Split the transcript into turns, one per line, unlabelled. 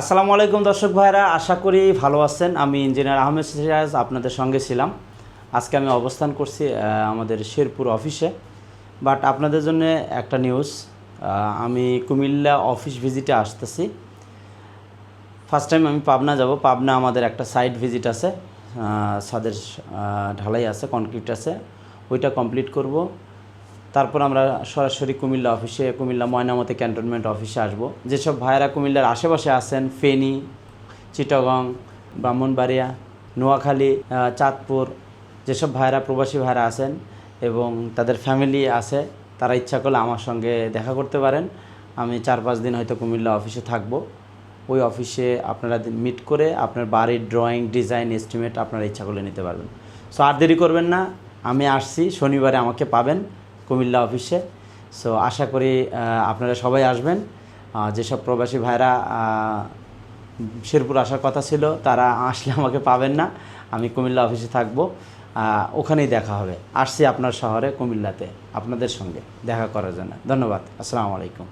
আসসালামু আলাইকুম দর্শক ভাইরা, আশা করি ভালো আছেন। আমি ইঞ্জিনিয়ার আহমেদ সিরাজ আপনাদের সঙ্গে ছিলাম। আজকে আমি অবস্থান করছি আমাদের শেরপুর অফিসে। বাট আপনাদের জন্য একটা নিউজ, আমি কুমিল্লা অফিস ভিজিটে আসতেছি। ফার্স্ট টাইম আমি পাবনা যাব। পাবনা আমাদের একটা সাইট ভিজিট আছে, ছাদের ঢালাই আছে, কনক্রিট আছে, ওইটা কমপ্লিট করব। তারপর আমরা সরাসরি কুমিল্লা অফিসে, কুমিল্লা ময়নামতি ক্যান্টনমেন্ট অফিসে আসব। যেসব ভাইয়েরা কুমিল্লার আশেপাশে আছেন, ফেনী, চিটাগং, ব্রাহ্মণবাড়িয়া, নোয়াখালী, চাঁদপুর, যেসব ভাইয়েরা প্রবাসী ভাইয়েরা আছেন এবং তাদের ফ্যামিলি আছে, তারা ইচ্ছা করলে আমার সঙ্গে দেখা করতে পারেন। আমি 4-5 দিন হয়তো কুমিল্লা অফিসে থাকব। ওই অফিসে আপনারা মিট করে আপনার বাড়ির ড্রয়িং, ডিজাইন, এস্টিমেট আপনারা ইচ্ছা করলে নিতে পারবেন। সো আর দেরি করবেন না, আমি আসছি, শনিবারে আমাকে পাবেন কুমিল্লা অফিসে। সো আশা করি আপনারা সবাই আসবেন। যেসব প্রবাসী ভাইরা শেরপুর আসার কথা ছিল তারা আসলে আমাকে পাবেন না, আমি কুমিল্লা অফিসে থাকব, ওখানেই দেখা হবে। আসছি আপনার শহরে কুমিল্লাতে আপনাদের সঙ্গে দেখা করার জন্য। ধন্যবাদ। আসসালামু আলাইকুম।